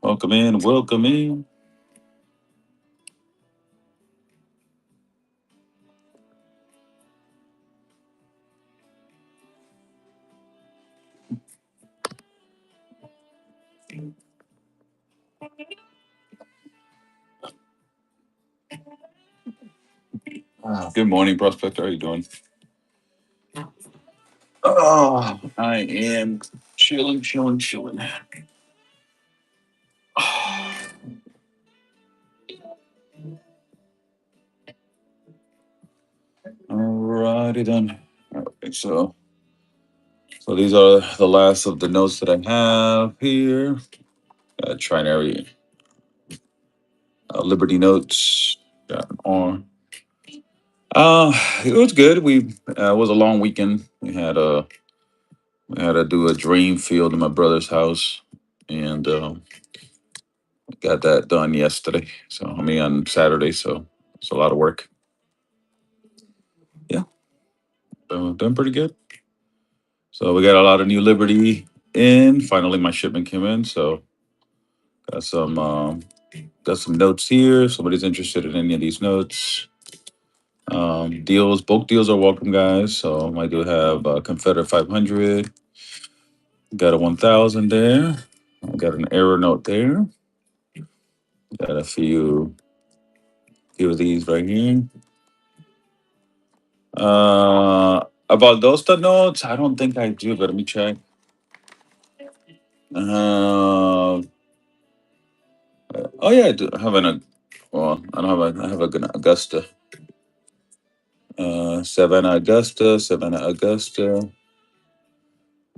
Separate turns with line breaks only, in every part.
Welcome in. Welcome in. Good morning, Prospector. How you doing? Oh, I am chilling, chilling, chilling. Alrighty then. Okay, so these are the last of the notes that I have here. Trinary Liberty notes. Got on. It was good. It was a long weekend. We had to do a dream field in my brother's house, and got that done yesterday. So I mean on Saturday. So it's a lot of work. Yeah, doing pretty good. So we got a lot of new Liberty in. Finally, my shipment came in. So got some got some notes here. If somebody's interested in any of these notes. Deals, bulk deals are welcome, guys. So I do have Confederate 500. Got a 1000 there. I got an error note there. Got a few of these right here. About those notes, I don't think I do, but let me check. Uh, oh yeah, I do have well, I don't have a, I have an Augusta. Savannah, Augusta,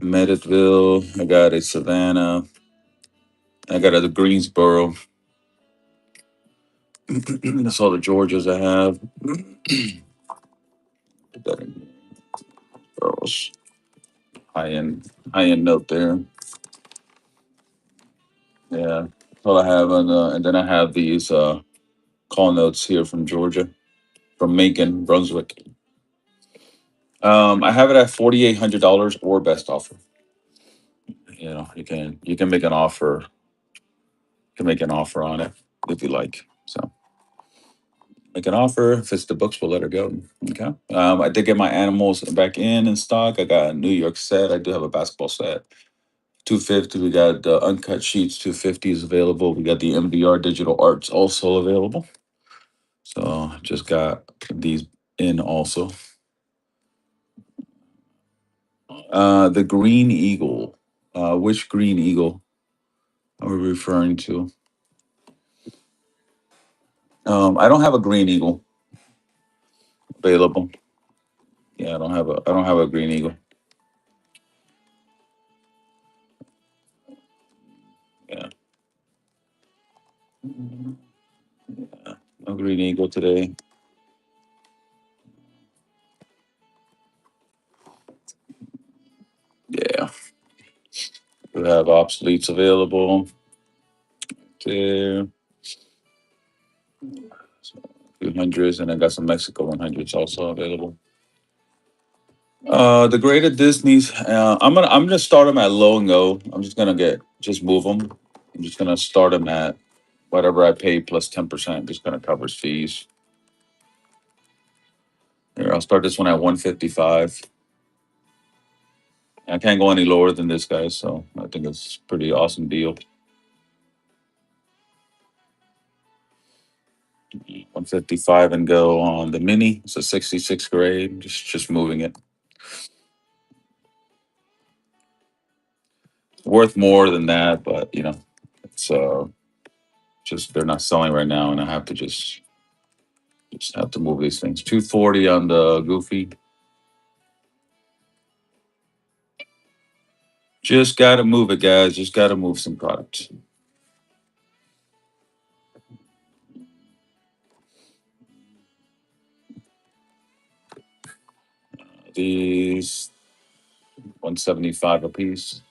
Meadville. I got a Savannah. I got a Greensboro. That's all the Georgias I have. Put that in Girls. High end note there. Yeah. That's all I have and then I have these call notes here from Georgia, from Macon, Brunswick. I have it at $4,800 or best offer. You can make an offer. You can make an offer on it if you like. So make an offer. If it's the books, we'll let her go. Okay. I did get my animals back in stock. I got a New York set. I do have a basketball set. 250. We got the uncut sheets. 250 is available. We got the MDR digital arts also available. So just got these in also. The Green Eagle. Which Green Eagle are we referring to? I don't have a Green Eagle available. Yeah, I don't have a Green Eagle. Yeah. Yeah. No Green Eagle today. Yeah. We have obsoletes available there. So 200s, and I got some Mexico 100s also available. The greater Disney's. I'm gonna start them at low and go. I'm just move them. I'm just gonna start them at whatever I pay plus 10%. Just gonna covers fees. Here, I'll start this one at 155. I can't go any lower than this, guys. So I think it's a pretty awesome deal. 155 and go on the mini. It's a 66 grade. Just moving it. Worth more than that, but it's just they're not selling right now, and I have to just have to move these things. 240 on the goofy. Just gotta move it, guys. Just gotta move some product. These 175 a piece.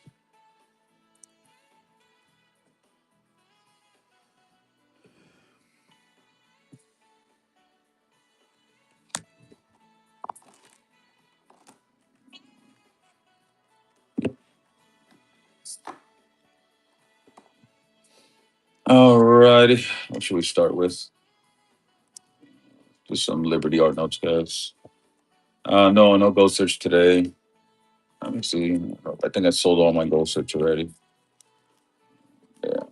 righty. What should we start with? Just some Liberty Art Notes, guys. No, no gold search today. Let me see. I think I sold all my gold search already. Yeah,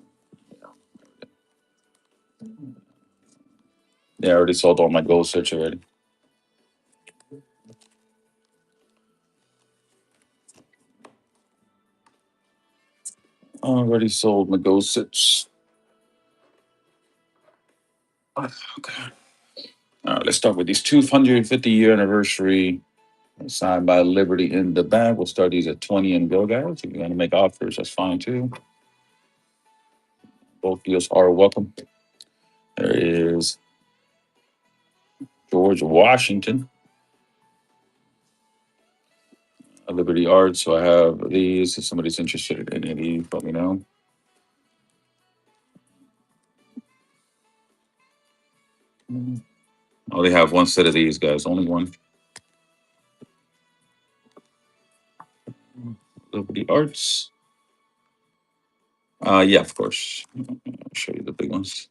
yeah, I already sold all my gold search already. Already sold my gold search. Okay. All right, let's start with these 250-year anniversary signed by Liberty in the bag. We'll start these at 20 and go, guys. If you're going to make offers, that's fine too. Both deals are welcome. There is George Washington, Liberty Art. So I have these. If somebody's interested in any of these, let me know. I only have one set of these, guys. Only one. Liberty Arts. Yeah, of course. I'll show you the big ones.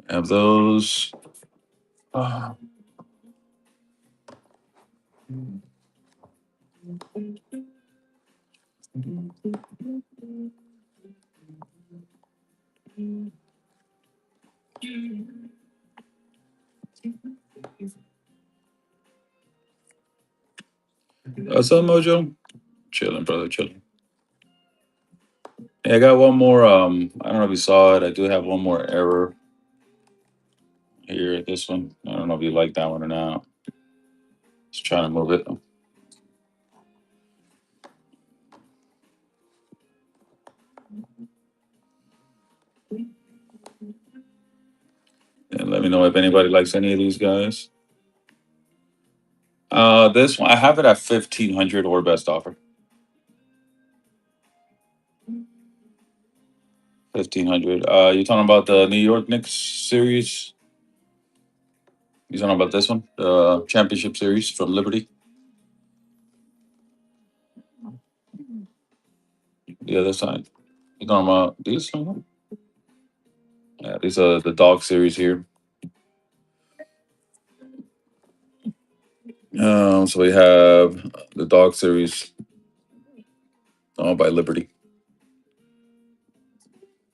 Have those. Uh, what's up, Mojo? Chilling, brother. Chilling. Hey, I got one more. I don't know if you saw it. I do have one more error here. This one. I don't know if you like that one or not. Just trying to move it. And let me know if anybody likes any of these guys. This one I have it at 1,500 or best offer. 1,500. You talking about the New York Knicks series? You talking about this one, the championship series from Liberty? The other side. You talking about these? Yeah, these are the dog series here. So we have the dog series owned by Liberty.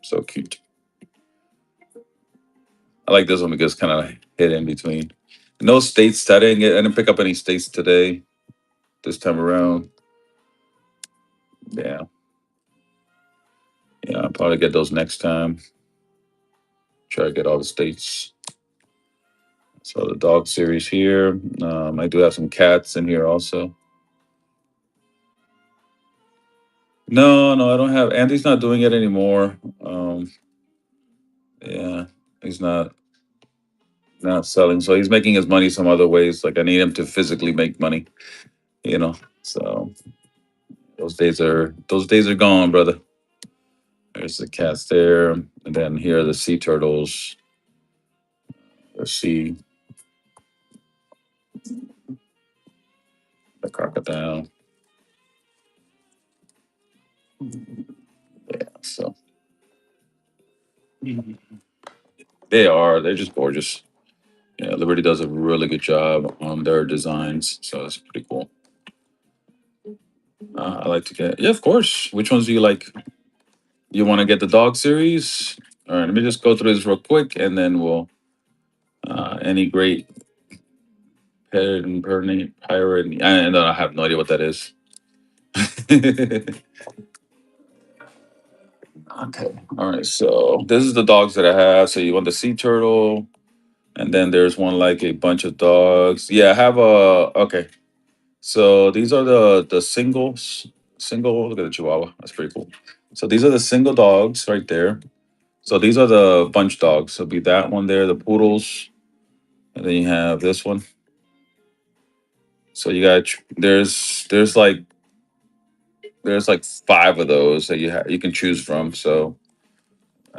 So cute. I like this one because it's kind of hit in between. No states. I didn't pick up any states today. This time around. Yeah. Yeah, I'll probably get those next time. Try to get all the states. So the dog series here. I do have some cats in here also. No, no, I don't have. Andy's not doing it anymore. Yeah, he's not selling. So he's making his money some other ways. Like I need him to physically make money. You know. So those days are gone, brother. There's the cats there, and then here are the sea turtles. The sea, the crocodile. Yeah. So they are. They're just gorgeous. Yeah, Liberty does a really good job on their designs, so that's pretty cool. I like to get, yeah, of course. Which ones do you like? You want to get the dog series? All right, let me just go through this real quick, and then we'll any great pet and pirate. And I have no idea what that is. Okay. All right. So this is the dogs that I have. So you want the sea turtle, and then there's one like a bunch of dogs. Yeah, I have a. Okay. So these are the singles. Single. Look at the Chihuahua. That's pretty cool. So these are the single dogs right there. So these are the bunch dogs. So be that one there, the poodles, and then you have this one. So you got there's like five of those that you can choose from. So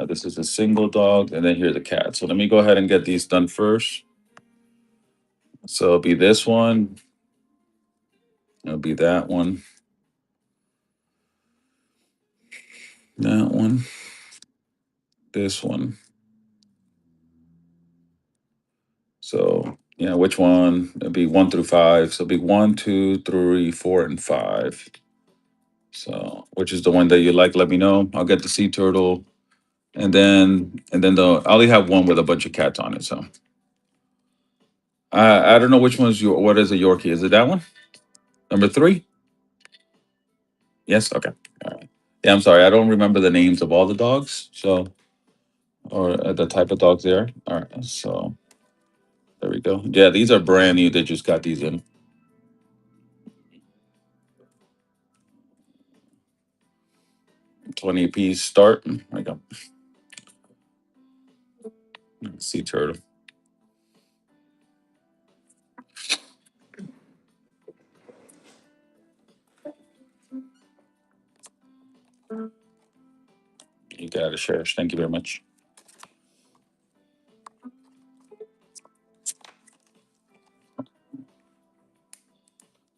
this is a single dog, and then here's the cat. So let me go ahead and get these done first. So it'll be this one. It'll be that one. That one. This one. So yeah, which one? It'll be 1 through 5. So it'll be 1, 2, 3, 4, and 5. So which is the one that you like? Let me know. I'll get the sea turtle, and then I only have one with a bunch of cats on it. So I don't know which one's your. What is a Yorkie? Is it that one? Number 3? Yes. Okay. All right. Yeah, I'm sorry. I don't remember the names of all the dogs. So or the type of dogs they are. All right. So there we go. Yeah, these are brand new. They just got these in 20 piece start. There we go. Sea turtle. You got it, Sheriff. Thank you very much.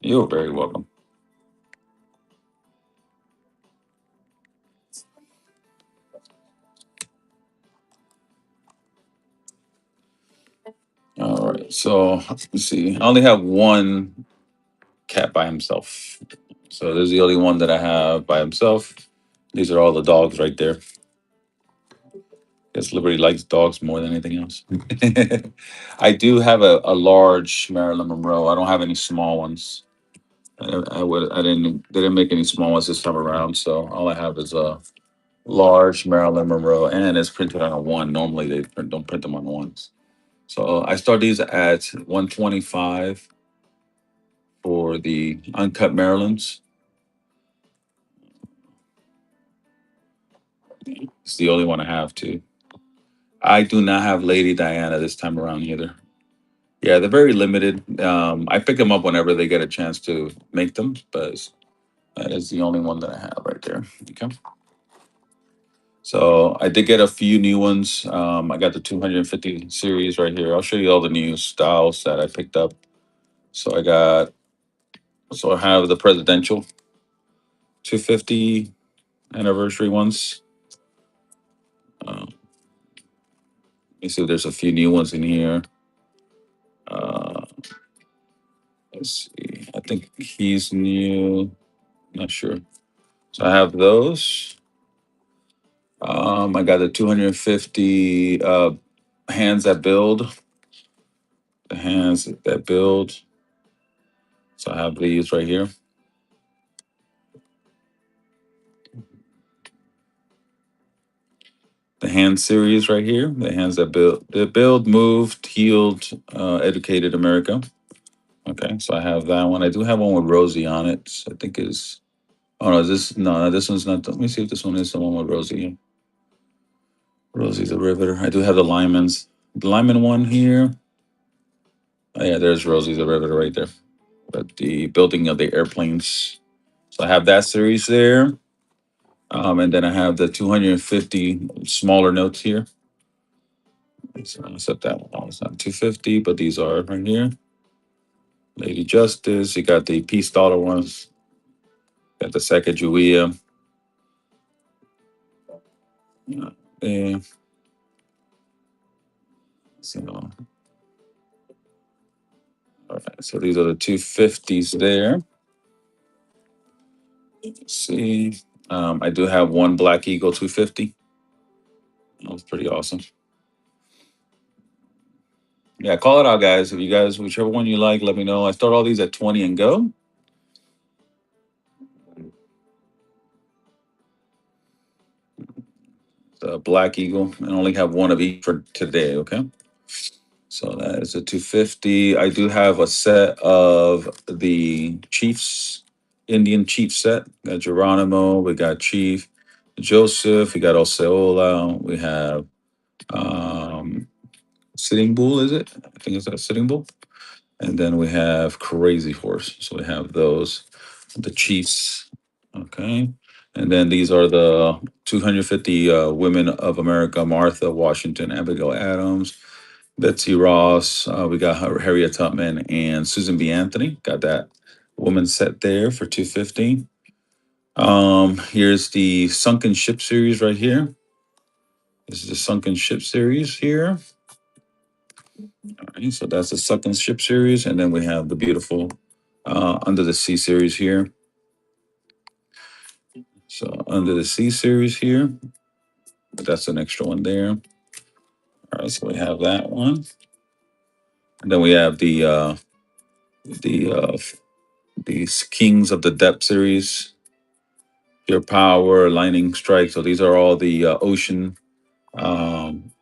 You're very welcome. All right. So let's see. I only have one cat by himself. So this is the only one that I have by himself. These are all the dogs right there. Guess Liberty likes dogs more than anything else. I do have a large Marilyn Monroe. I don't have any small ones. I didn't make any small ones this time around. So all I have is a large Marilyn Monroe, and it's printed on a one. Normally don't print them on ones. So I start these at 125 for the uncut Marylands. It's the only one I have too. I do not have Lady Diana this time around either. Yeah, they're very limited. I pick them up whenever they get a chance to make them, but that is the only one that I have right there. Okay. So I did get a few new ones. I got the 250 series right here. I'll show you all the new styles that I picked up. So I have the presidential 250 anniversary ones. Let me see if there's a few new ones in here. Uh, let's see. I think he's new. Not sure. So I have those. I got the 250 hands that build. The hands that build. So I have these right here. The hand series right here. The hands that build. The build, moved, healed, educated America. Okay, so I have that one. I do have one with Rosie on it. I think is. Oh no, this one's not. Let me see if this one is the one with Rosie. Rosie's a riveter. I do have the Lyman's. The Lyman one here. Oh yeah, there's Rosie's a riveter right there. But the building of the airplanes. So I have that series there. And then I have the 250 smaller notes here. So I'll set that one. Oh, it's not 250, but these are right here. Lady Justice. You got the peace dollar ones. Got the Sacagawea. There. So, all right. So these are the 250s there. Let's see. I do have one Black Eagle 250. That was pretty awesome. Yeah, call it out, guys. If you guys, whichever one you like, let me know. I start all these at 20 and go. the Black Eagle, and only have one of each for today. Okay. So that is a 250. I do have a set of the Chiefs, Indian Chief set. Got Geronimo, we got Chief, Joseph, we got Osceola, we have Sitting Bull, is it? I think it's a Sitting Bull. And then we have Crazy Horse. So we have those, the Chiefs. Okay. And then these are the 250 Women of America: Martha Washington, Abigail Adams, Betsy Ross. We got Harriet Tubman and Susan B. Anthony. Got that woman set there for 250. Here's the Sunken Ship series right here. This is the Sunken Ship series here. All right, so that's the Sunken Ship series, and then we have the beautiful Under the Sea series here. So Under the Sea series here. But that's an extra one there. All right, so we have that one, and then we have the these Kings of the Depth series, Pure Power, Lightning Strike. So these are all the um,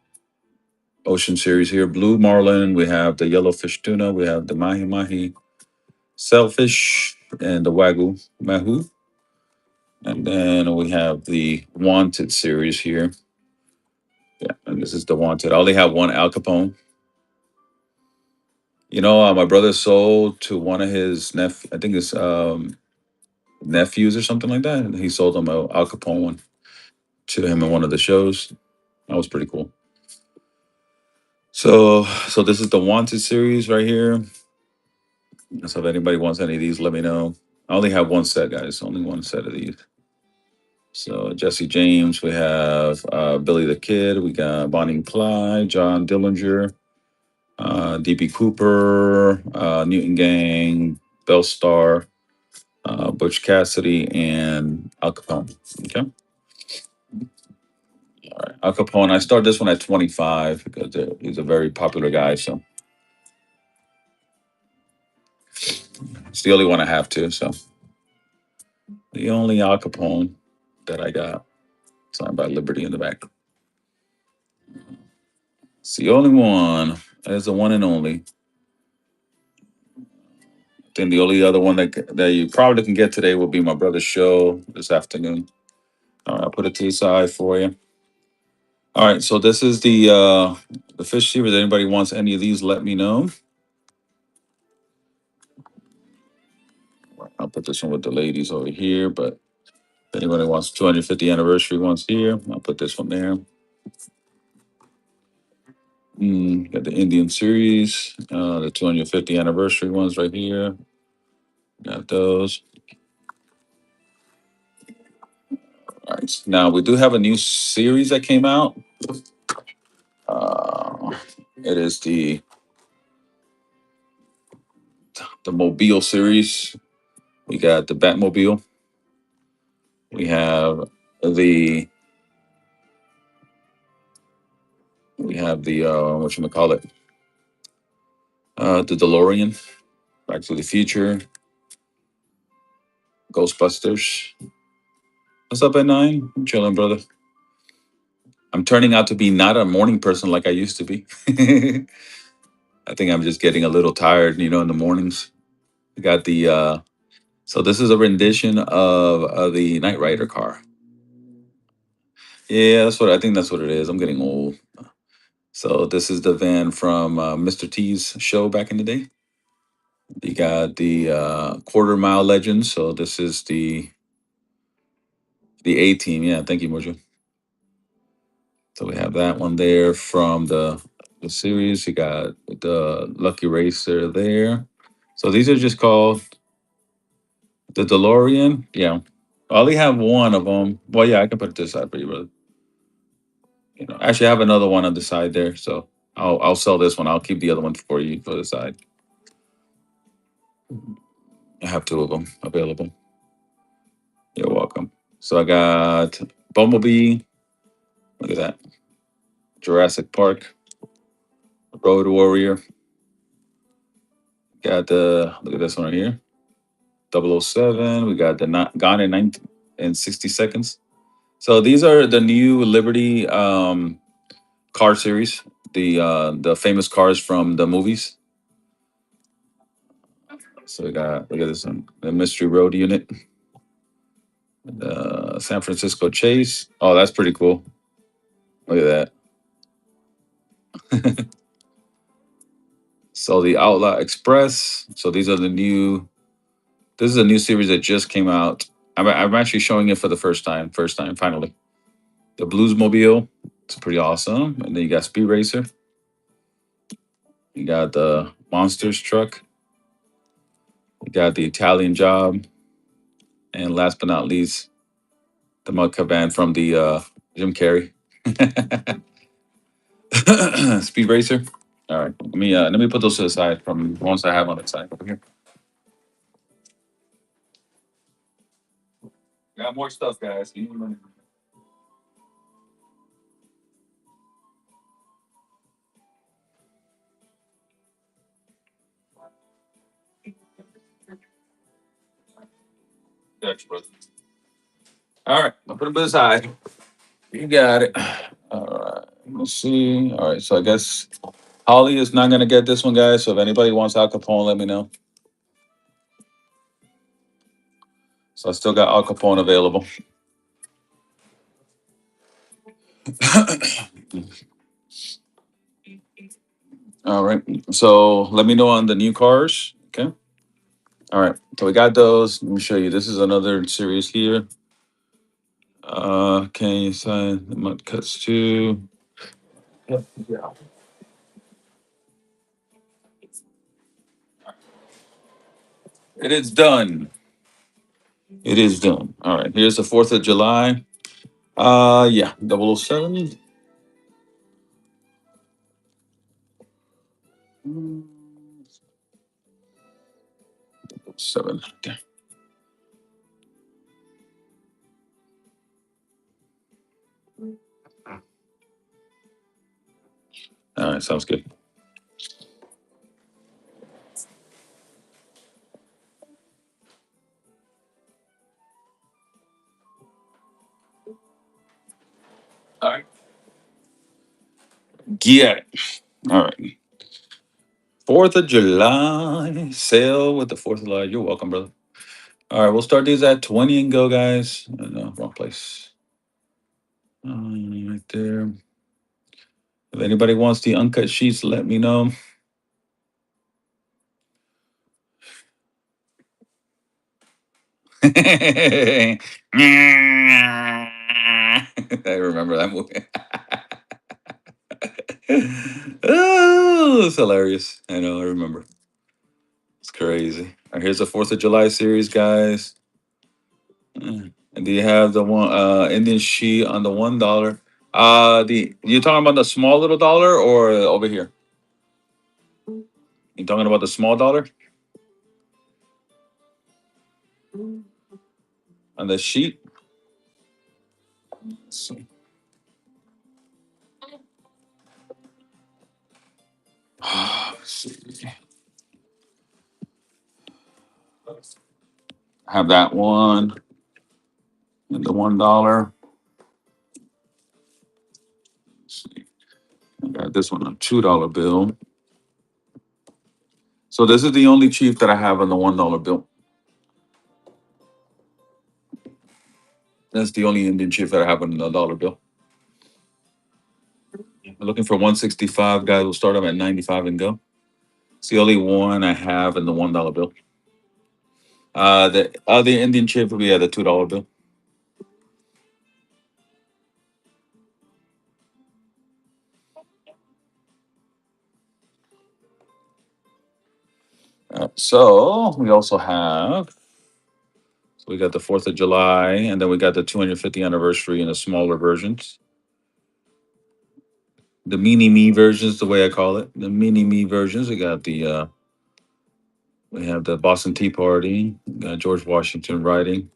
ocean series here. Blue Marlin. We have the Yellowfish Tuna. We have the Mahi Mahi Sailfish and the Wagyu Mahu. And then we have the Wanted series here. Yeah, and this is the Wanted. I only have one Al Capone. My brother sold to one of his I think it's nephews or something like that. And he sold him a Al Capone one to him in one of the shows. That was pretty cool. So this is the Wanted series right here. So if anybody wants any of these, let me know. I only have one set, guys. Only one set of these. So Jesse James, we have Billy the Kid, we got Bonnie and Clyde, John Dillinger, DB Cooper, Newton Gang, Bell Star, Butch Cassidy, and Al Capone. Okay. All right. Al Capone, I started this one at 25 because he's a very popular guy. So it's the only one I have to. So the only Al Capone that I got signed by Liberty in the back. It's the only one. That's the one and only. Then the only other one that you probably can get today will be my brother's show this afternoon. All right, I'll put it to the side for you. All right, so this is the fish series. If anybody wants any of these, let me know. I'll put this one with the ladies over here, but if anybody wants 250 anniversary ones here, I'll put this one there. Got the Indian series, the 250 anniversary ones right here. Got those. All right. Now we do have a new series that came out. It is the Mobile series. We got the Batmobile. We have the what you call it, the DeLorean, Back to the Future, Ghostbusters. What's up at 9? I'm chilling, brother. I'm turning out to be not a morning person like I used to be. I think I'm just getting a little tired, in the mornings. I got the so this is a rendition of the Knight Rider car. Yeah, I think that's what it is. I'm getting old. So this is the van from Mr. T's show back in the day. You got the Quarter Mile Legends. So this is the A team. Yeah, thank you, Mojo. So we have that one there from the series. You got the Lucky Racer there. So these are just called the DeLorean. Yeah, I only have one of them. Well, yeah, I can put it this side for you, brother. Actually, I have another one on the side there. So I'll sell this one. I'll keep the other one for you for the side. I have two of them available. You're welcome. So I got Bumblebee. Look at that. Jurassic Park. Road Warrior. Got the look at this one right here. 007. We got the Gone in 60 seconds. So these are the new Liberty car series, the famous cars from the movies. So we got look at this one, the Mystery Road unit, the San Francisco Chase. Oh, that's pretty cool. Look at that. So the Outlaw Express. So these are the new. This is a new series that just came out. I'm actually showing it for the first time. First time, finally. The Bluesmobile. It's pretty awesome. And then you got Speed Racer. You got the Monsters truck. You got the Italian Job. And last but not least, the Mud Band from the Jim Carrey. Speed Racer. All right. Let me put those to the side from the ones I have on the side over here. Got more stuff, guys. Gotcha, brother. All right. I'll put them to the side. You got it. All right. Let's see. All right. So I guess Holly is not going to get this one, guys. So if anybody wants Al Capone, let me know. So I still got Al Capone available. All right. So let me know on the new cars. Okay. All right. So we got those. Let me show you. This is another series here. Can you sign the mud cuts too? Yeah. It is done. It is done. All right. Here's the 4th of July. Yeah. 007. 7. Okay. All right. Sounds good. All right. Get it. All right. 4th of July sale with the 4th of July. You're welcome, brother. All right. We'll start these at 20 and go, guys. No, wrong place. Right there. If anybody wants the uncut sheets, let me know. I remember that movie. Oh, it's hilarious. I know, I remember. It's crazy. All right, here's the 4th of July series, guys. And do you have the one Indian sheet on the $1? The you talking about the small little dollar or over here? You talking about the small dollar on the sheet? Let's see. Let's see. Have that one and the $1. Let's see. I got this one a $2 bill. So this is the only chief that I have on the $1 bill. That's the only Indian chief that I have on the dollar bill. I'm looking for 165 guys. Will start them at 95 and go. It's the only one I have in the $1 bill. The other Indian chief will be at the $2 bill. So we also have. So we got the 4th of July, and then we got the 250th anniversary in the smaller versions. The mini me versions, the way I call it. The mini me versions. We have the Boston Tea Party. We got George Washington writing.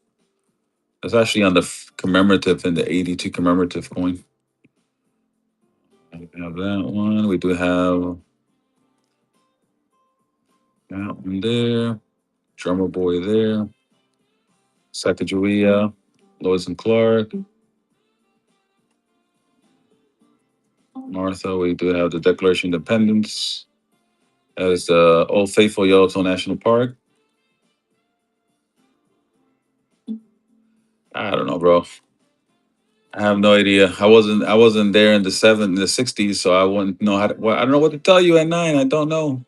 That's actually on the commemorative in the 82 commemorative coin. We have that one. We do have that one there. Drummer Boy there. Sacagawea. Lois and Clark. Martha, we do have the Declaration of Independence. That is the Old Faithful Yellowstone National Park. I don't know, bro. I have no idea. I wasn't there in the '60s, so I wouldn't know how to. Well, I don't know what to tell you at 9. I don't know.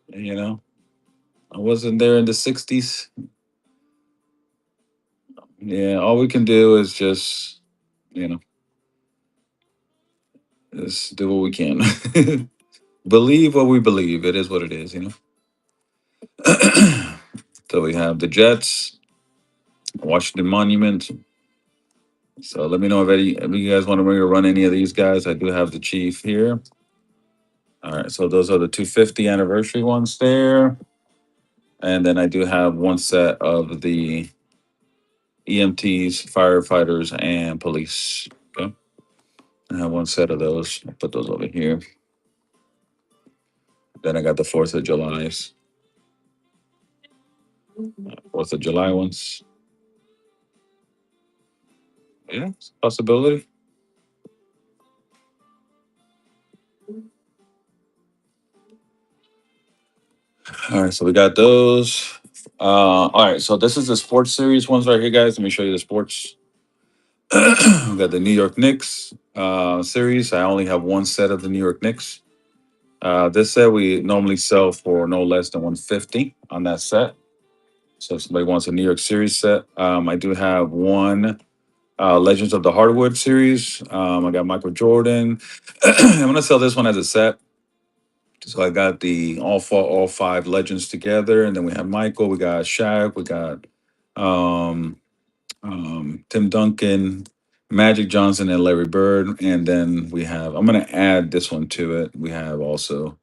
You know, I wasn't there in the '60s. Yeah, all we can do is just you know just do what we can. Believe what we believe. It is what it is. So we have the Jets, Washington Monument. So let me know if you guys want to run any of these guys. I do have the Chief here. All right, so those are the 250 anniversary ones there. And then I do have one set of the EMTs, firefighters, and police. Okay. I have one set of those. I'll put those over here. Then I got the 4th of July's. 4th of July ones. Yeah, it's a possibility. All right, so we got those. All right, so this is the sports series ones right here, guys. Let me show you the sports. We got the New York Knicks series. I only have one set of the New York Knicks. This set we normally sell for no less than 150 on that set. So if somebody wants a New York series set, I do have one Legends of the Hardwood series. I got Michael Jordan. I'm gonna sell this one as a set. So I got the all 5 legends together, and then we have Michael, we got Shaq, we got um, Tim Duncan, Magic Johnson, and Larry Bird, and then we have. I'm gonna add this one to it. We have also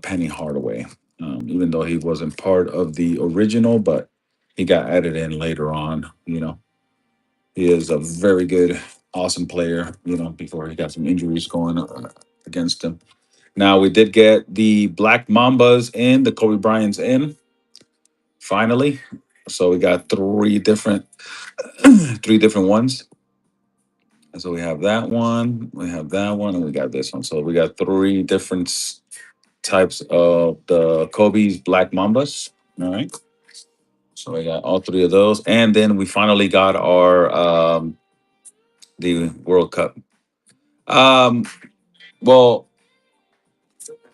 Penny Hardaway, even though he wasn't part of the original, but he got added in later on. He is a very good, awesome player. Before he got some injuries going against him. Now we did get the Black Mambas in, the Kobe Bryant's in, finally. So we got three different ones. And so we have that one, we have that one, and we got this one. So we got three different types of the Kobe's Black Mambas. All right. So we got all three of those. And then we finally got our the World Cup. Um, well,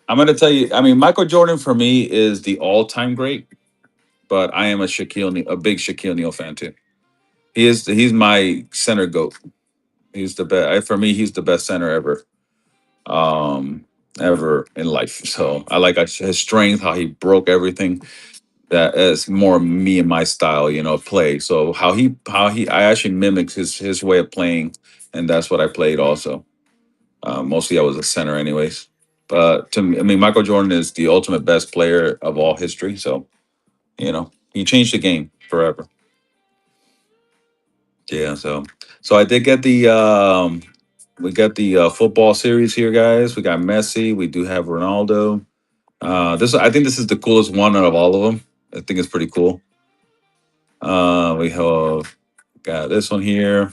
I'm gonna tell you, I mean, Michael Jordan for me is the all-time great, but I am a big Shaquille O'Neal fan too. He's my center goat. He's the best for me. He's the best center um, ever in life. So I like his strength, how he broke everything. That is more me and my style, play. So how he I actually mimics his way of playing, and that's what I played also. Mostly I was a center, anyways. But to me, I mean, Michael Jordan is the ultimate best player of all history. So he changed the game forever. Yeah, so I did get the we got the football series here, guys. We got Messi. We do have Ronaldo. This I think this is the coolest one out of all of them. I think it's pretty cool. We have got this one here.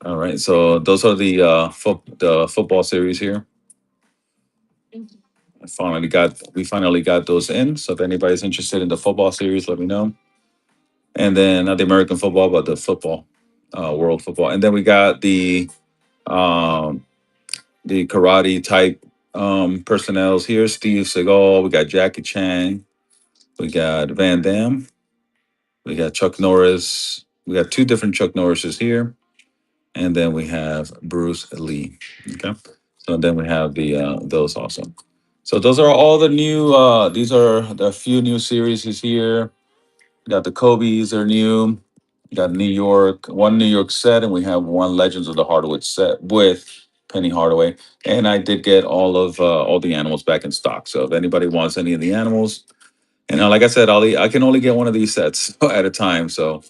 All right, so those are the football series here. We finally got those in. So if anybody's interested in the football series, let me know. And then not the American football, but the football, world football. And then we got um, the karate type personnels here. Steve Seagal. We got Jackie Chan. We got Van Damme. We got Chuck Norris. We got two different Chuck Norrises here. And then we have Bruce Lee. Okay. So then we have the those also. So those are all the new. These are the few new series here. We got the Kobe's. They're new. We got one New York set, and we have one Legends of the Hardwood set with Penny Hardaway. And I did get all the animals back in stock. So if anybody wants any of the animals, and like I said, I can only get one of these sets at a time. So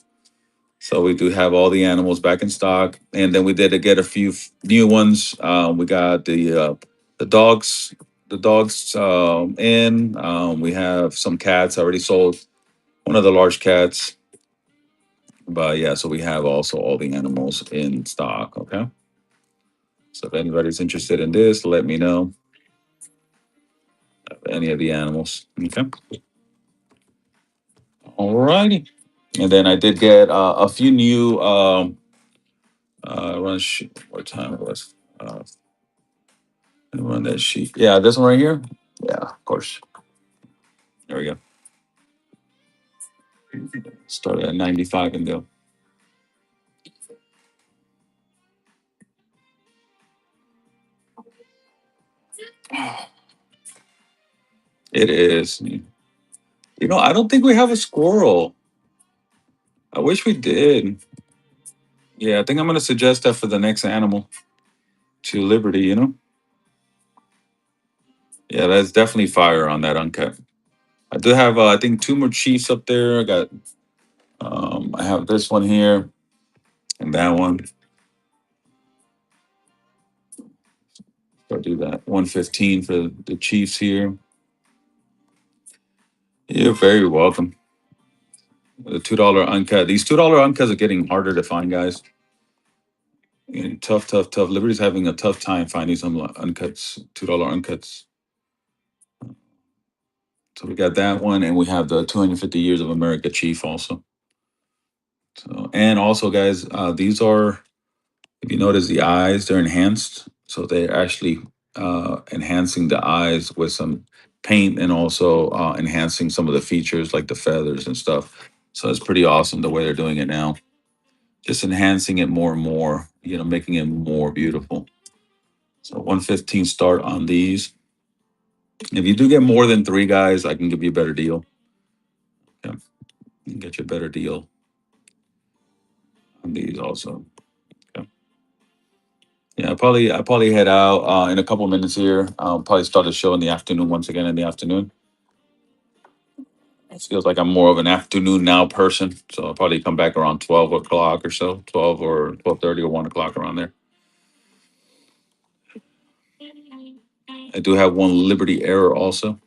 we do have all the animals back in stock, and then we did get a few new ones. We got the dogs, in. We have some cats already sold. One of the large cats, but yeah. So we have also all the animals in stock. Okay. So if anybody's interested in this, let me know. Any of the animals. Okay. All righty. And then I did get a few new run sheet. What time it was? Run that sheet. Yeah, this one right here. Yeah, of course. There we go. Start at 95 and go. It is. I don't think we have a squirrel. I wish we did. Yeah, I think I'm gonna suggest that for the next animal to Liberty. Yeah, that's definitely fire on that uncut. I do have, I think, two more chiefs up there. I have this one here and that one. So I'll do that 115 for the chiefs here. You're very welcome. The $2 uncut. These $2 uncuts are getting harder to find, guys. Tough, tough, tough. Liberty's having a tough time finding some uncuts, $2 uncuts. So we got that one, and we have the 250 Years of America Chief also. So, and also, guys, these are, if you notice, the eyes, they're enhanced. So they're actually enhancing the eyes with some paint and also enhancing some of the features like the feathers and stuff. So it's pretty awesome the way they're doing it now. Just enhancing it more and more, making it more beautiful. So 115 start on these. If you do get more than three guys, I can give you a better deal. Yeah, I can get you a better deal on these also. Yeah. Yeah, I probably head out in a couple minutes here. I'll probably start the show in the afternoon once again in the afternoon. It feels like I'm more of an afternoon now person, so I'll probably come back around 12 o'clock or so, 12 or 12:30 or 1 o'clock around there. I do have one Liberty Error also.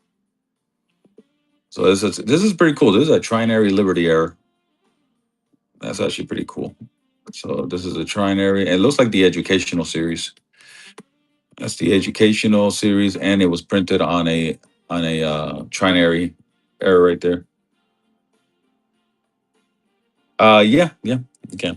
So this is pretty cool. This is a Trinary Liberty Error. That's actually pretty cool. So this is a Trinary. It looks like the educational series. That's the educational series, and it was printed on a Trinary Error right there. Yeah, yeah, you can.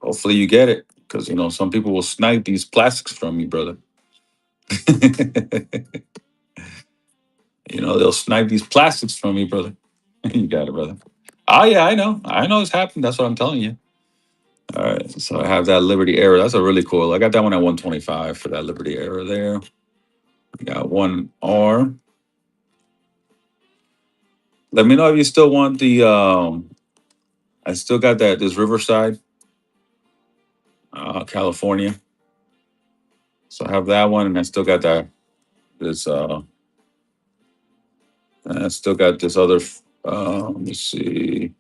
Hopefully you get it, because some people will snipe these plastics from you, brother. They'll snipe these plastics from you, brother. You got it, brother. Oh yeah, I know it's happened. That's what I'm telling you. All right, so I have that Liberty Error. That's a really cool. I got that one at 125 for that Liberty Error there. I got one R. Let me know if you still want the. I still got this Riverside, California. So I have that one, and I still got that this. I still got this other. Let me see.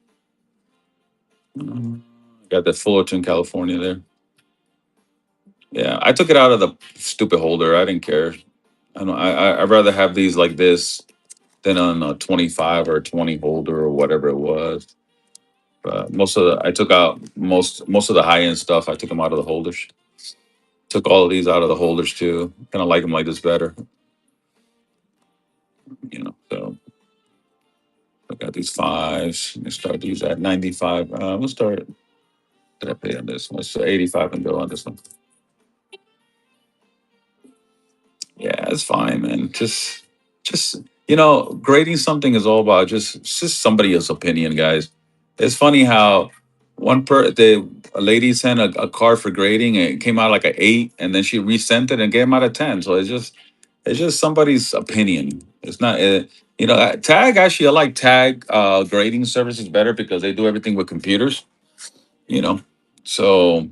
Got that Fullerton, California there. Yeah, I took it out of the stupid holder. I didn't care. I don't. I'd rather have these like this than on a 25 or a 20 holder or whatever it was. But I took out most of the high end stuff. I took them out of the holders. Took all of these out of the holders too. Kind of like them like this better. So I got these fives. Let's start these at 95. We'll start. Did I pay on this? Let's 85 and go on this one. Yeah, it's fine, man. Just grading something is all about just somebody else's opinion, guys. It's funny how a lady sent a card for grading and it came out like an 8, and then she resent it and gave him out a 10. So it's just somebody's opinion. It's not Tag. Actually, I like Tag grading services better because they do everything with computers. You know, so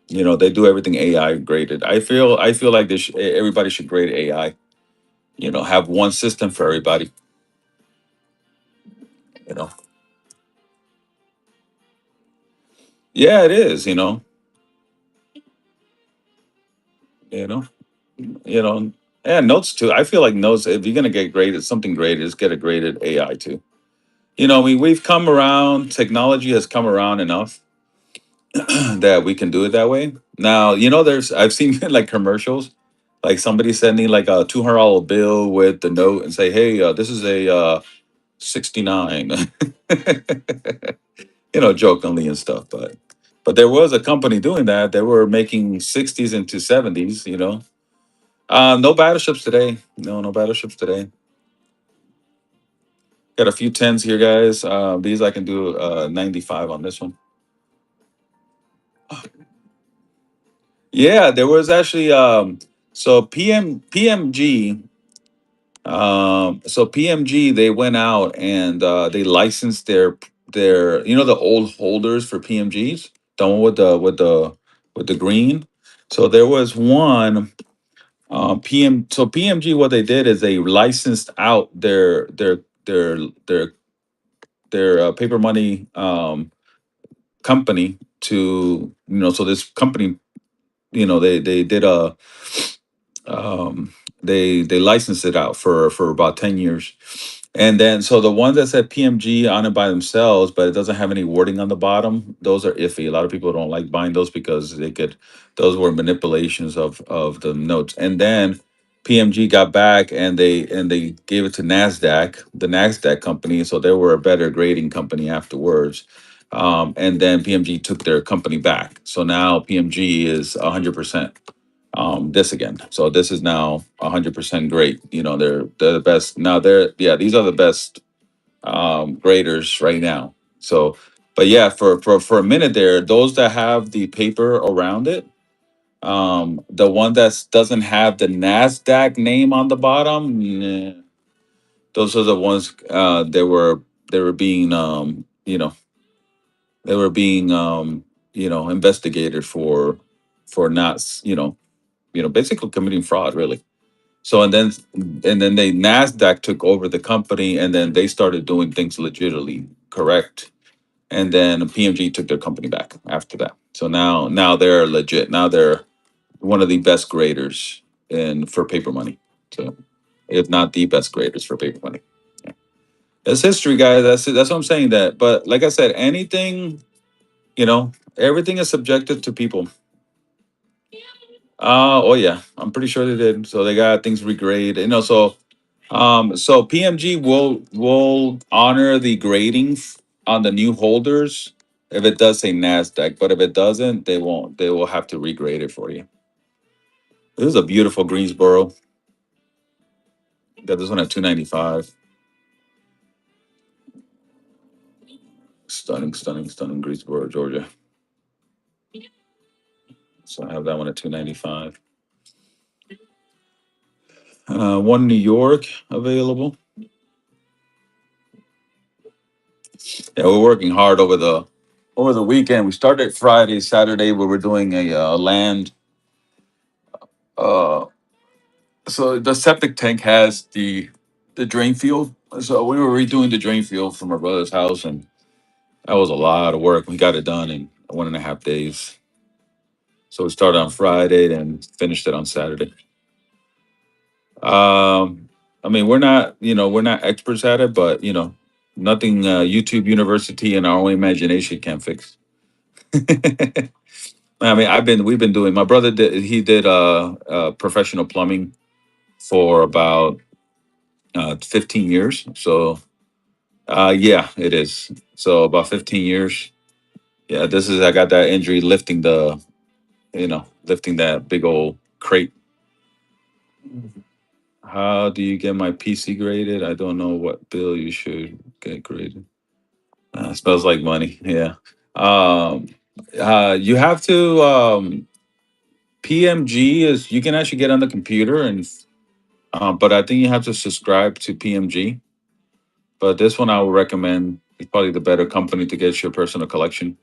they do everything AI graded. I feel like everybody should grade AI. Have one system for everybody. You know, yeah, it is. You know, you know, and notes too. I feel like notes. If you're gonna get graded something graded, just get a graded AI too. We've come around. Technology has come around enough that we can do it that way. Now, there's I've seen like commercials, like somebody sending like a $200 bill with the note and say, "Hey, this is a 69," jokingly and stuff. But there was a company doing that. They were making 60s into 70s. No battleships today. No, no battleships today. Got a few tens here, guys. These I can do 95 on this one. Yeah, there was actually so PMG. So PMG, they went out and they licensed their the old holders for PMGs, the one with the green. So there was one PMG. What they did is they licensed out their paper money company to so this company they did a um, they licensed it out for about 10 years. And then so the ones that said PMG on it by themselves, but it doesn't have any wording on the bottom, those are iffy. A lot of people don't like buying those because those were manipulations of the notes. And then PMG got back and they gave it to NASDAQ, the NASDAQ company. So they were a better grading company afterwards. And then PMG took their company back. So now PMG is 100% this again. So this is now 100% great. They're the best now. These are the best graders right now. So, but yeah, for a minute there, those that have the paper around it, the one that doesn't have the Nasdaq name on the bottom, nah, those are the ones they were being they were being investigated for not basically committing fraud really. So and then they Nasdaq took over the company, and then they started doing things legitimately correct. And then PMG took their company back after that. So now they're legit. Now they're one of the best graders in for paper money. So if not the best graders for paper money. Yeah. That's history, guys. That's it. That's what I'm saying. That, but like I said, everything is subjective to people. Oh yeah, I'm pretty sure they did. So they got things regraded. So PMG will honor the grading on the new holders if it does say Nasdaq, but if it doesn't, they won't. They will have to regrade it for you. This is a beautiful Greensboro. Got this one at 295. Stunning, stunning, stunning Greensboro, Georgia. So I have that one at 295. One New York available. Yeah, we're working hard over the weekend. We started Friday, Saturday, where we're doing a land. Uh, so the septic tank has the drain field. So we were redoing the drain field from my brother's house, and that was a lot of work. We got it done in 1.5 days. So we started on Friday and finished it on Saturday. I mean, we're not experts at it, but nothing YouTube University and our own imagination can fix. I mean, we've been doing. My brother did professional plumbing for about 15 years. So yeah, it is. So about 15 years. Yeah, I got that injury lifting that big old crate. How do you get my PC graded? I don't know what bill you should get graded. Smells like money. Yeah. Um, you have to PMG is you can actually get on the computer but I think you have to subscribe to PMG. But this one I would recommend is probably the better company to get your personal collection.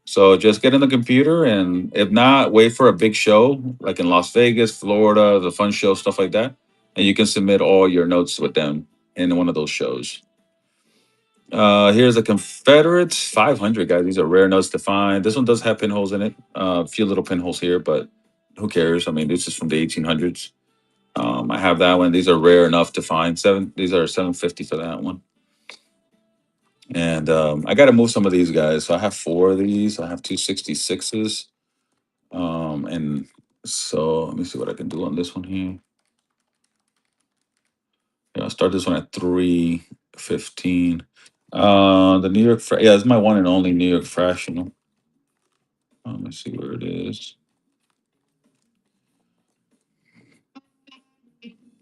So just get on the computer, and if not, wait for a big show like in Las Vegas, Florida, the fun show, stuff like that, and you can submit all your notes with them in one of those shows. Here's a Confederates 500, guys. These are rare notes to find. This one does have pinholes in it. A few little pinholes here, but who cares? I mean, this is from the 1800s. I have that one. These are rare enough to find. These are 750 for that one. And I got to move some of these guys. So I have four of these. I have two 66s. And so let me see what I can do on this one here. Yeah, I'll start this one at 315. The New York, yeah, it's my one and only New York fractional. Let me see where it is.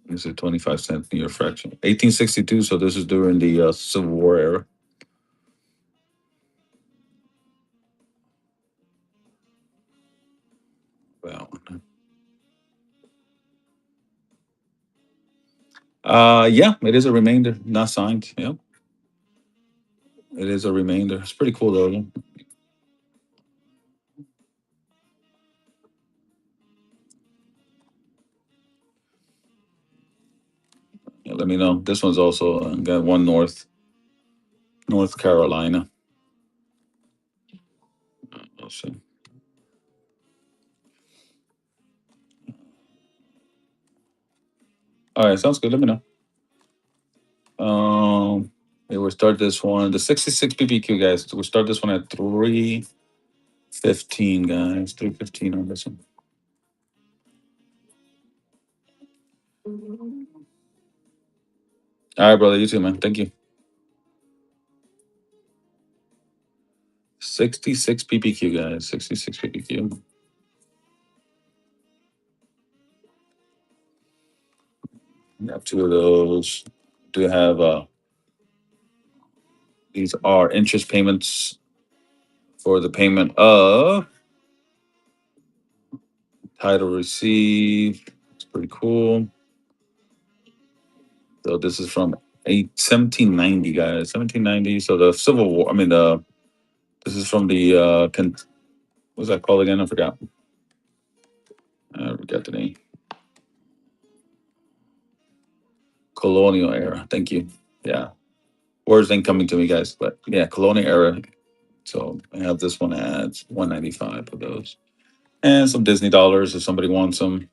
It's a 25-cent New York fraction. 1862. So this is during the Civil War era. That one. Yeah, it is a remainder, not signed. Yep, it is a remainder. It's pretty cool though. Yeah, yeah, let me know. This one's also got one North Carolina. Let's see. All right, sounds good. Let me know. Yeah, we'll start this one. The 66 PPQ guys. We'll start this one at 315, guys. 315 on this one. All right, brother. You too, man. Thank you. 66 PPQ, guys. 66 PPQ. We have two of those. Do have these are interest payments for the payment of title received. It's pretty cool. So this is from 1790, guys. 1790. So the Civil War. I mean, this is from the what's that called again? I forgot. I forgot the name. Colonial era. Thank you. Yeah, words ain't coming to me, guys. But yeah, colonial era. So I have this one at 195 of those, and some Disney dollars if somebody wants them.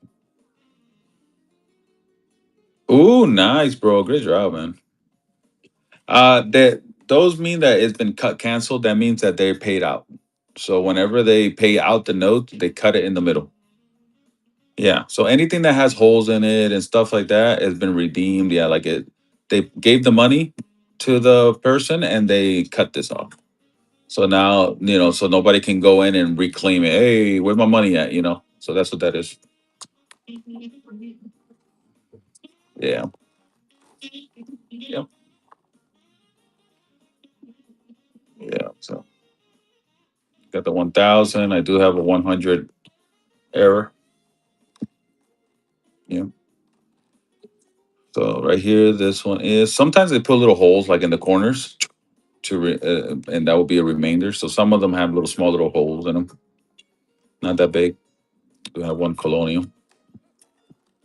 Ooh, nice, bro. Great job, man. That those mean that it's been cut canceled. That means that they're paid out. So whenever they pay out the note, they cut it in the middle. Yeah. So anything that has holes in it and stuff like that has been redeemed. Yeah, like it. They gave the money to the person and they cut this off. So now so nobody can go in and reclaim it. Hey, where's my money at? So that's what that is. Yeah. Yep. Yeah. So got the 1,000. I do have a 100 error. Yeah. So right here, this one is. Sometimes they put little holes like in the corners and that will be a remainder. So some of them have little small little holes in them. Not that big. We have one Colonial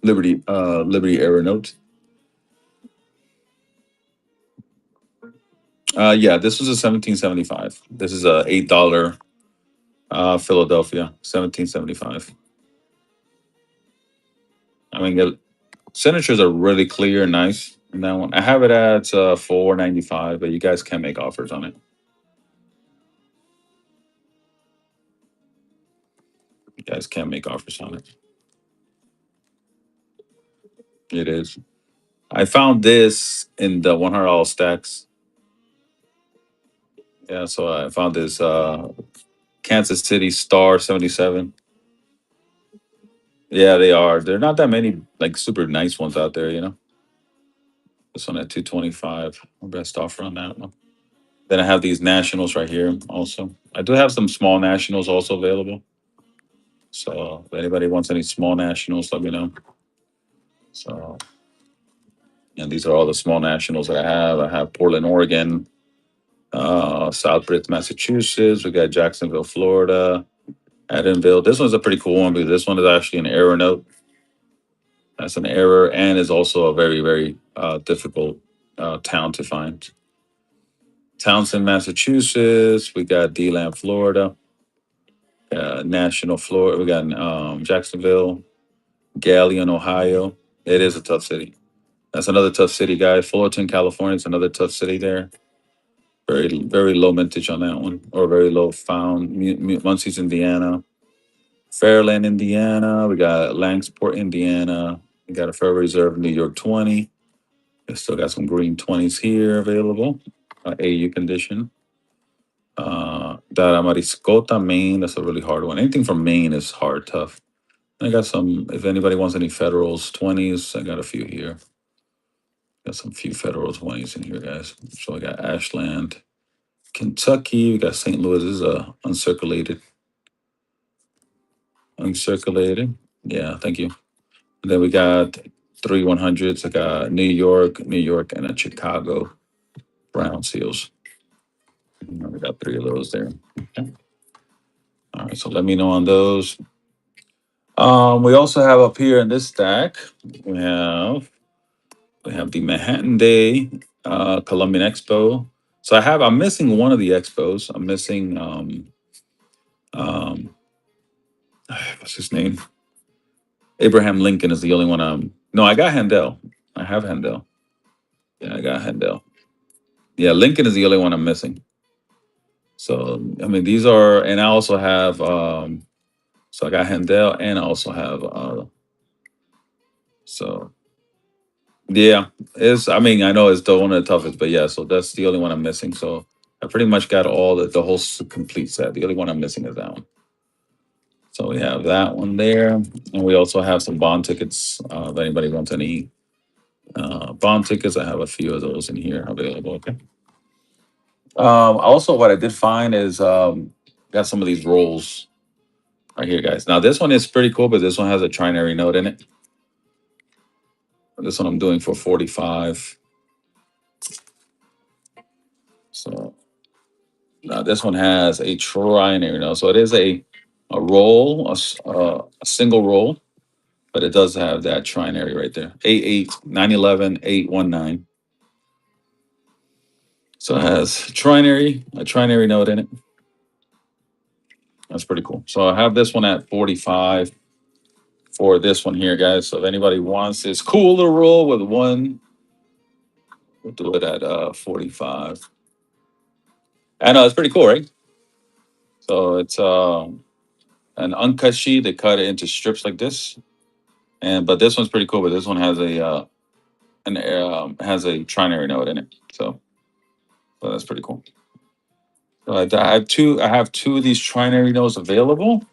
Liberty error note. Yeah, this was a 1775. This is a $8 Philadelphia 1775. I mean, the signatures are really clear and nice in that one. I have it at 495, but you guys can make offers on it. You guys can make offers on it. It is. I found this in the $100 stacks. Yeah, so I found this Kansas City Star 77. Yeah, they are. There are not that many like super nice ones out there. This one at 225. Best offer on that one. Then I have these nationals right here also. I do have some small nationals also available. So if anybody wants any small nationals, let me know. So and these are all the small nationals that I have. I have Portland, Oregon, Southbridge, Massachusetts. We got Jacksonville, Florida, Edenville. This one's a pretty cool one because this one is actually an error note. That's an error and is also a very, very difficult town to find. Townsend, Massachusetts. We got DLand, Florida. National, Florida. We got Jacksonville, Galion, Ohio. It is a tough city. That's another tough city, guys. Fullerton, California is another tough city there. Very low mintage on that one, or very low found. Muncie's, Indiana. Fairland, Indiana. We got Langsport, Indiana. We got a Federal Reserve, New York 20. We still got some green 20s here available. AU condition. Damariscota, Maine. That's a really hard one. Anything from Maine is hard, tough. I got some. If anybody wants any Federals 20s, I got a few here. Got some few Federal 20s in here, guys. So I got Ashland, Kentucky. We got St. Louis. This is uncirculated. Uncirculated. Yeah, thank you. And then we got 3 100s. I got New York, and a Chicago Brown Seals. We got three of those there. Okay. All right, so let me know on those. We also have up here in this stack, we have the Manhattan Day Colombian Expo. So I'm missing one of the expos. I'm missing um what's his name? Abraham Lincoln is the only one no, I got Handel. I have Handel. Yeah, I got Handel. Yeah, Lincoln is the only one I'm missing. So I mean these are, and I also have so I got Handel, and I also have so yeah, it's. I mean, I know it's the one of the toughest, but yeah. So that's the only one I'm missing. So I pretty much got all the whole complete set. The only one I'm missing is that one. So we have that one there, and we also have some bond tickets. If anybody wants any bond tickets, I have a few of those in here available. Okay. Also, what I did find is got some of these rolls right here, guys. Now this one is pretty cool, but this one has a trinary note in it. This one I'm doing for 45. So now this one has a trinary note. So it is a roll, a single roll, but it does have that trinary right there. 88, 911, 819. So it has a trinary note in it. That's pretty cool. So I have this one at 45 for this one here, guys. So if anybody wants this cool little roll with one, we'll do it at 45. I know it's pretty cool, right? So it's an uncut sheet. They cut it into strips like this, and but this one's pretty cool. But this one has a trinary note in it, so that's pretty cool. So I have two. I have two of these trinary notes available,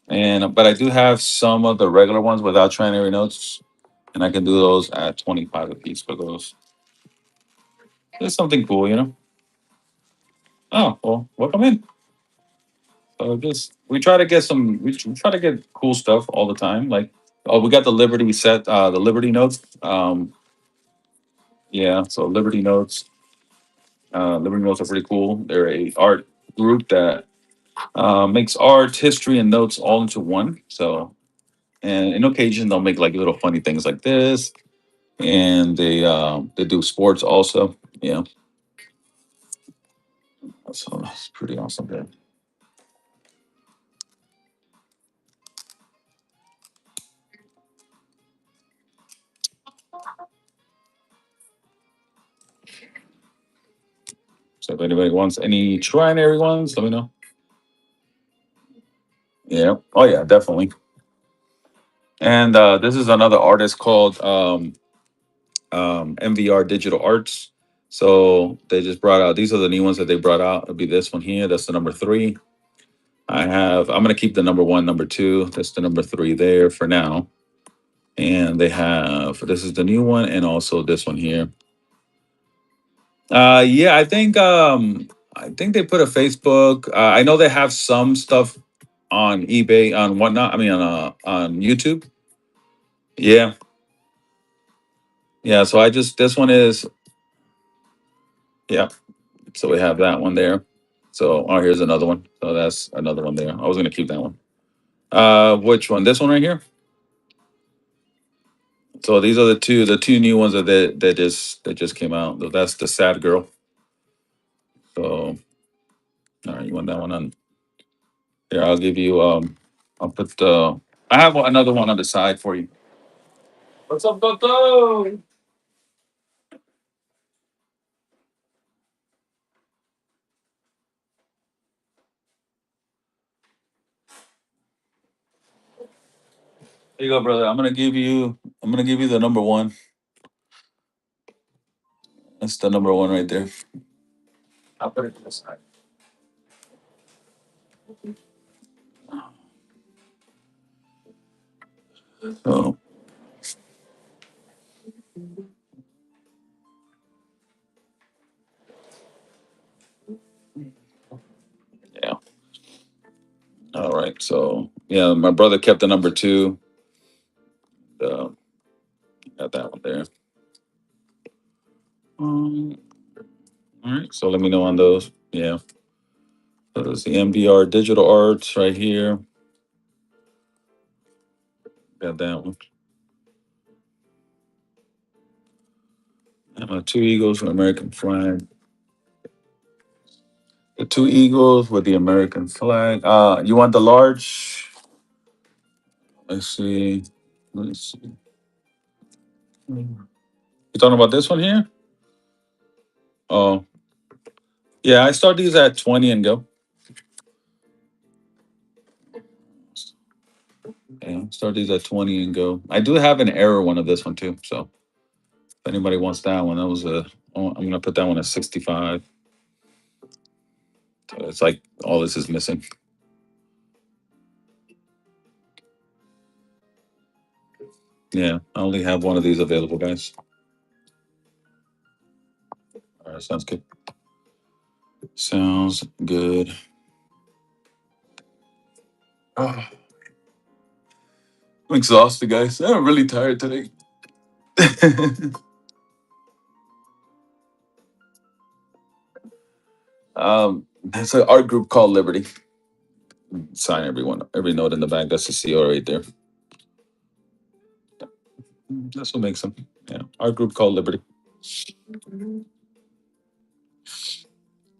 and but I do have some of the regular ones without trinary notes, and I can do those at 25 a piece for those. It's something cool, you know. Oh well, welcome in. So just we try to get some. We try to get cool stuff all the time. Like, oh, we got the Liberty set, the Liberty notes. Yeah, so Liberty notes. Liberty notes are pretty cool. They're a art group that makes art, history, and notes all into one. So, and in occasion they'll make like little funny things like this, and they do sports also. Yeah, so it's pretty awesome. There. So if anybody wants any trinary ones, let me know. Yeah. Oh yeah, definitely. And this is another artist called MVR Digital Arts. So they just brought out. These are the new ones that they brought out. It'll be this one here. That's the number 3. I'm gonna keep the number 1, number 2. That's the number 3 there for now. And they have, this is the new one, and also this one here. Yeah, I think they put a Facebook. I know they have some stuff on eBay, on whatnot. I mean on YouTube. Yeah. Yeah. So I just, this one is, yeah. So we have that one there. So oh, here's another one. So that's another one there. I was gonna keep that one. Which one? This one right here. So these are the two new ones that just came out. So that's the sad girl. So all right, you want that one on? Here, I'll give you. I'll put the. I have another one on the side for you. What's up, Toto? Here you go, brother. I'm gonna give you. I'm gonna give you the number one. That's the number one right there. I'll put it to the side. So yeah. All right. So yeah, my brother kept the number two. Uh, got that one there. Um, all right. So let me know on those. Yeah. So there's the MDR digital arts right here. Got that one. And my two eagles, an American flag. The two eagles with the American flag. You want the large? Let's see. Let's see. You talking about this one here? Oh, yeah. I start these at 20 and go. Yeah, start these at 20 and go. I do have an error one of this one too. So if anybody wants that one, that was a. Oh, I'm gonna put that one at 65. So it's like all this is missing. Yeah, I only have one of these available, guys. All right, sounds good. Sounds good. Oh, I'm exhausted, guys. I'm really tired today. It's an art group called Liberty. Sign everyone, every note in the back. That's the CO right there. That's what makes them. Yeah, art group called Liberty.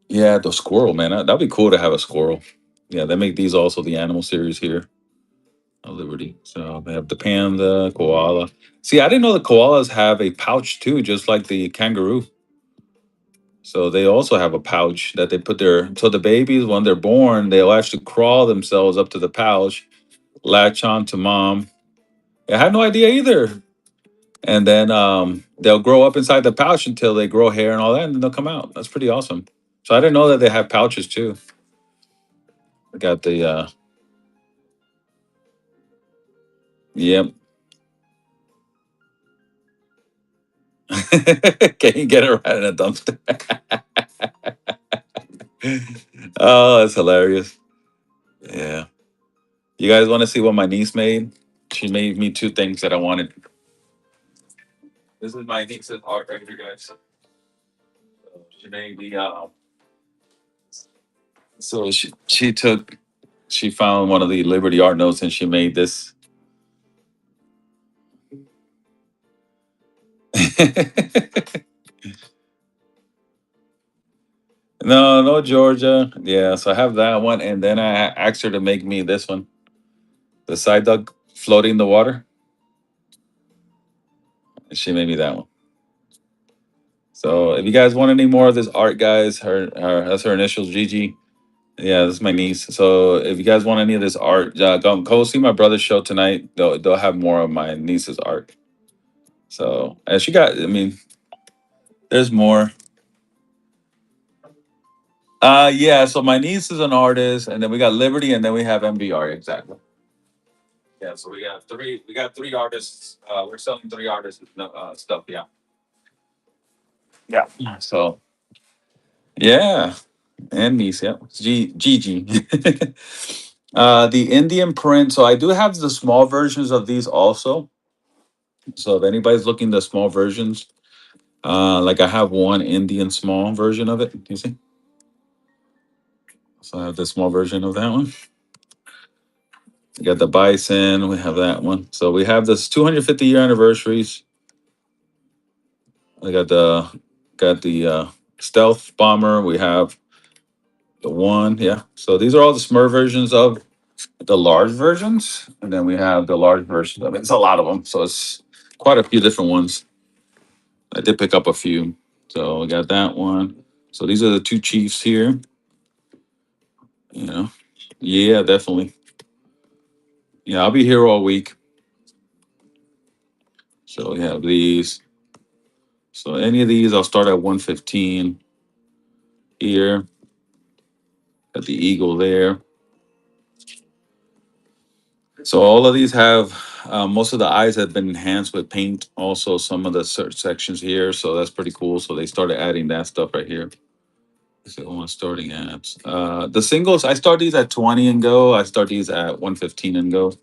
Yeah, the squirrel, man. That'd be cool to have a squirrel. Yeah, they make these also the animal series here at Liberty. So they have the panda, koala. See, I didn't know the koalas have a pouch too, just like the kangaroo. So they also have a pouch that they put their. So the babies, when they're born, they'll actually crawl themselves up to the pouch, latch on to mom. I had no idea either. And then they'll grow up inside the pouch until they grow hair and all that, and then they'll come out. That's pretty awesome. So I didn't know that they have pouches too. I got the yep. Can you get it right in a dumpster? Oh, that's hilarious. Yeah. You guys want to see what my niece made? She made me two things that I wanted. This is my niece's art right here, guys. So she made the so she found one of the Liberty Art notes and she made this. No, no Georgia. Yeah, so I have that one, and then I asked her to make me this one, the side duck floating in the water, and she made me that one. So if you guys want any more of this art, guys, her that's her initials, Gigi. Yeah, this is my niece. So if you guys want any of this art, go see my brother's show tonight. They'll have more of my niece's art. So and she got, I mean, there's more. Yeah. So my niece is an artist, and then we got Liberty, and then we have MBR. Exactly. Yeah, so we got three. We got three artists. We're selling three artists stuff. Yeah. Yeah. So yeah, and niece. Yeah, Gigi. The Indian print. So I do have the small versions of these also. So if anybody's looking the small versions, like I have one Indian small version of it. You see? So I have the small version of that one. We got the bison. We have that one. So we have this 250 year anniversaries. I got the stealth bomber. We have the one, yeah. So these are all the Smurf versions of the large versions, and then we have the large version. I mean, it's a lot of them, so it's quite a few different ones. I did pick up a few, so we got that one. So these are the two chiefs here. You know, yeah, definitely. Yeah, I'll be here all week. So we have these. So any of these, I'll start at 115 here. Got the eagle there. So all of these have most of the eyes have been enhanced with paint. Also, some of the search sections here, so that's pretty cool. So they started adding that stuff right here. So I'm starting at the singles. I start these at 20 and go. I start these at 115 and go.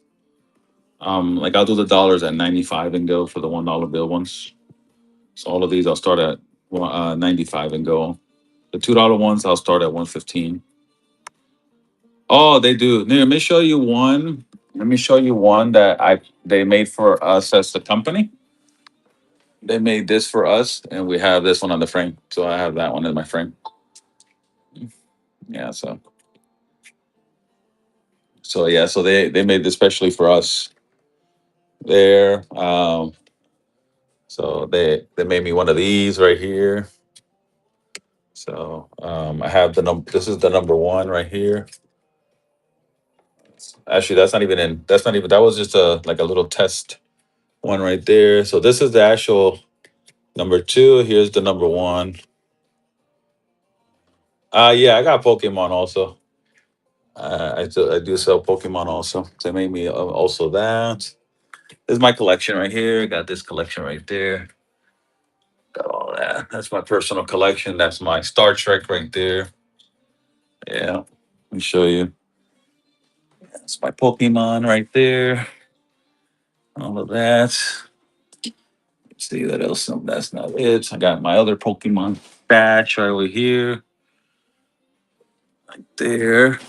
Like I'll do the dollars at 95 and go for the $1 bill ones. So all of these I'll start at 95 and go. The $2 ones I'll start at 115. Oh, they do. Let me show you one. Let me show you one that I they made for us as the company. They made this for us, and we have this one on the frame. So I have that one in my frame. Yeah. So they made this especially for us there. So they made me one of these right here. So I have the number. This is the number one right here. Actually, that's not even in. That's not even. That was just a like a little test one right there. So this is the actual number two. Here's the number one. Yeah, I got Pokemon also. I do sell Pokemon also. So they made me also that. This is my collection right here. Got this collection right there. Got all that. That's my personal collection. That's my Star Trek right there. Yeah. Let me show you. That's my Pokemon right there. All of that. Let's see what else. No, that's not it. I got my other Pokemon batch right over here, there.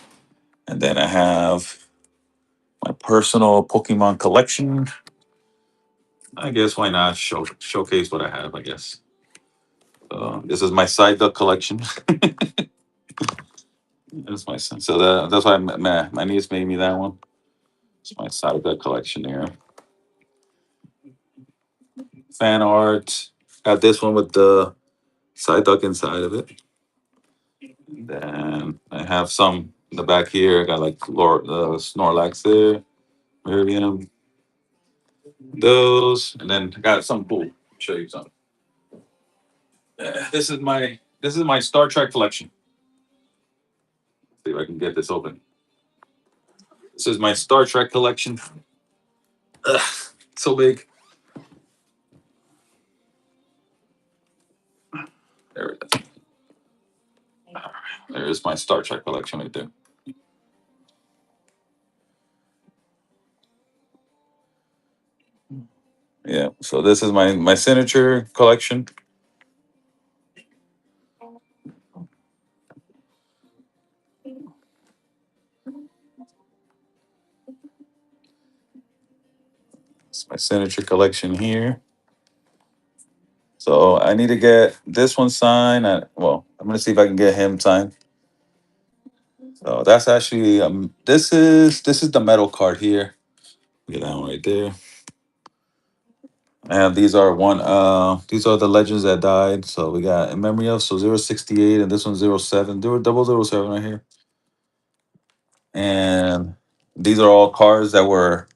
And then I have my personal Pokemon collection. I guess why not showcase what I have, I guess. This is my side duck collection. That's my son. So that's why my niece made me that one. It's my side duck collection here. Fan art. Got this one with the side duck inside of it. Then I have some in the back here. I got like Snorlax there, Miriam, those, and then I got some cool. Show you some. This is my Star Trek collection. See if I can get this open. This is my Star Trek collection. Ugh, so big. There it is. There is my Star Trek collection right there. Yeah. So this is my signature collection. It's my signature collection here. So I need to get this one signed. Well, I'm gonna see if I can get him signed. So that's actually this is the metal card here. Get that one right there. And these are the legends that died. So we got in memory of 068 and this one 07. There were 007 right here. And these are all cards that were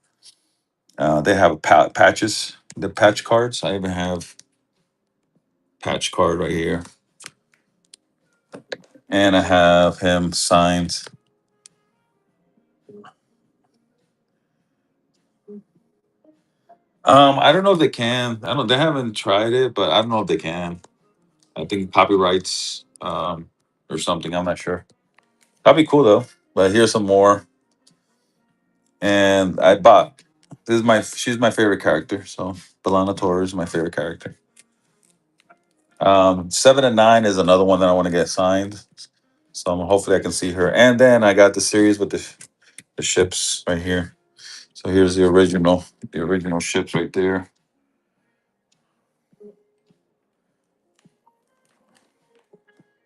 they have patches, the patch cards. I even have patch card right here. And I have him signed. I don't know if they can. I don't. They haven't tried it, but I don't know if they can. I think copyrights or something. I'm not sure. That'd be cool though. But here's some more. And I bought. This is my. She's my favorite character. So Belana Torres is my favorite character. 7 and 9 is another one that I want to get signed. So hopefully I can see her. And then I got the series with the ships right here. So here's the original ships right there.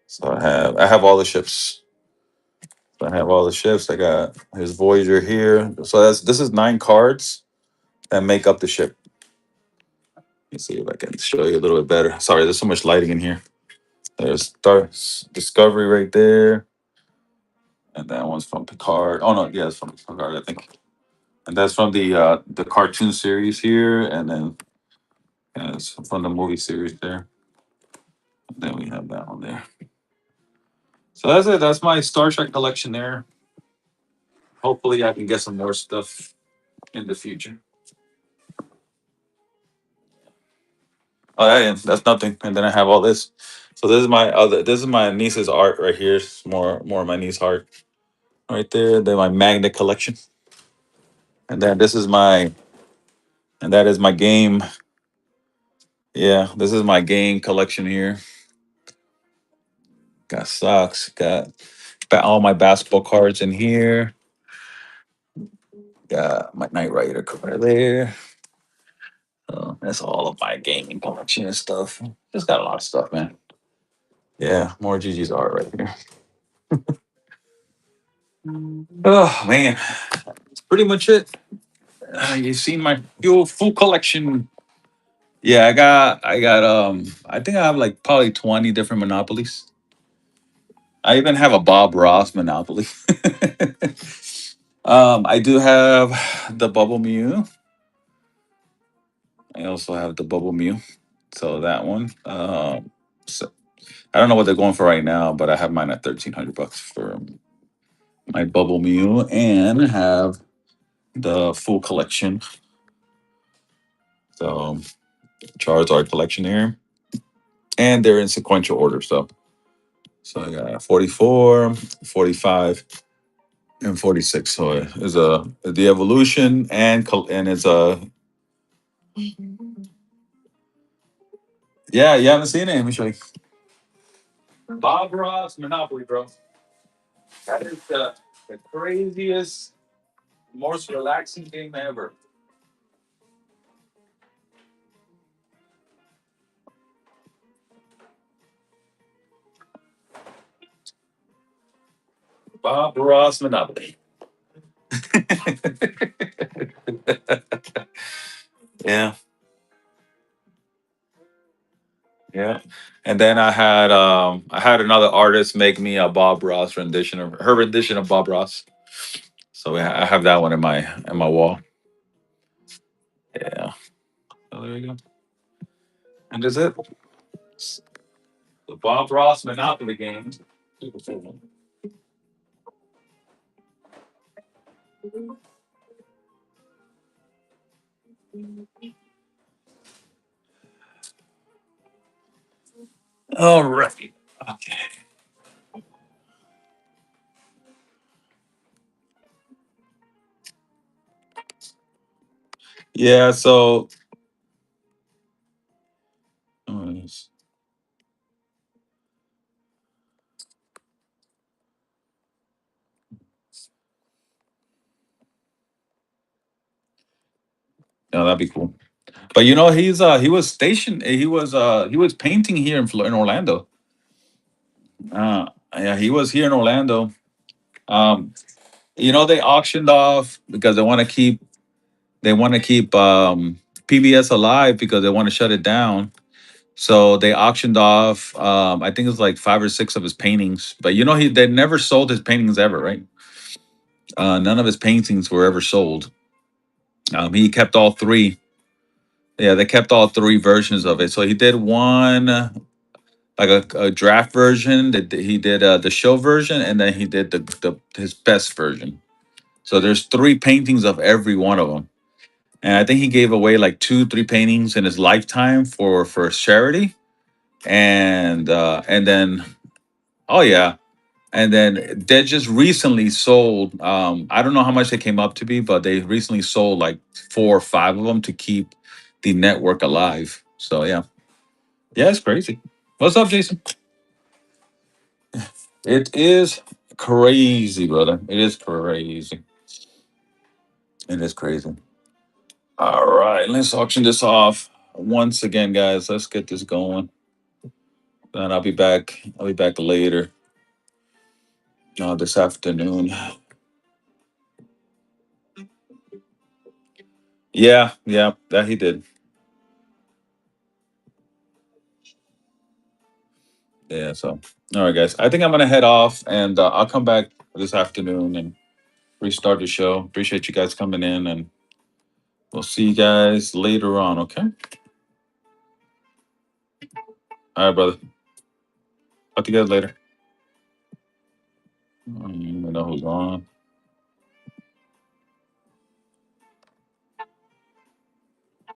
So I have all the ships. So I have all the ships. I got his Voyager here. So this is 9 cards that make up the ship. Let me see if I can show you a little bit better. Sorry, there's so much lighting in here. There's Star Discovery right there, and that one's from Picard. Oh no, yeah, it's from Picard, I think. And that's from the cartoon series here, and then it's from the movie series there. And then we have that one there. So that's it. That's my Star Trek collection there. Hopefully, I can get some more stuff in the future. Oh, yeah, that's nothing. And then I have all this. So this is my other. This is my niece's art right here. It's more of my niece's art right there. Then my magnet collection, and then this is my and that is my game. Yeah, this is my game collection here. Got socks. Got all my basketball cards in here. Got my Knight Rider card there. That's all of my gaming collection and stuff. Just got a lot of stuff, man. Yeah, more Gigi's art right here. Oh man, that's pretty much it. You've seen my full collection. Yeah, I think I have like probably 20 different monopolies. I even have a Bob Ross monopoly. I do have the Bubble Mew. I also have the Bubble Mew. So that one. So I don't know what they're going for right now, but I have mine at $1,300 for my Bubble Mew, and have the full collection. So Charizard collection here, and they're in sequential order. So I got 44, 45, and 46. So it's the evolution and it's a yeah. You haven't seen it? Let me show you. Bob Ross Monopoly, bro. That is the craziest, most relaxing game ever. Bob Ross Monopoly. Yeah, yeah. And then I had another artist make me a Bob Ross rendition of her rendition of Bob Ross. So I have that one in my wall. Yeah. So there you go. And that's it. The Bob Ross Monopoly game. All right. Okay. Yeah. So no, that'd be cool. But he was stationed. He was painting here in Orlando. Yeah, he was here in Orlando. Um, they auctioned off because they want to keep PBS alive because they want to shut it down. So they auctioned off. I think it's like 5 or 6 of his paintings. But they never sold his paintings ever, right? None of his paintings were ever sold. He kept all three. Yeah, they kept all three versions of it. So he did one like a draft version. That he did the show version, and then he did the his best version. So there's three paintings of every one of them, and I think he gave away like 2, 3 paintings in his lifetime for charity, and then oh yeah, and then they just recently sold. I don't know how much they came up to be, but they recently sold like 4 or 5 of them to keep the network alive. So yeah, yeah, it's crazy. What's up, Jason? It is crazy, brother. It is crazy. It is crazy. All right, let's auction this off once again, guys. Let's get this going. Then I'll be back. I'll be back later. this afternoon. Yeah, yeah, that he did. Yeah, so all right, guys. I think I'm gonna head off, and I'll come back this afternoon and restart the show. Appreciate you guys coming in, and we'll see you guys later on. Okay. All right, brother. Talk to you guys later. I don't even know who's on.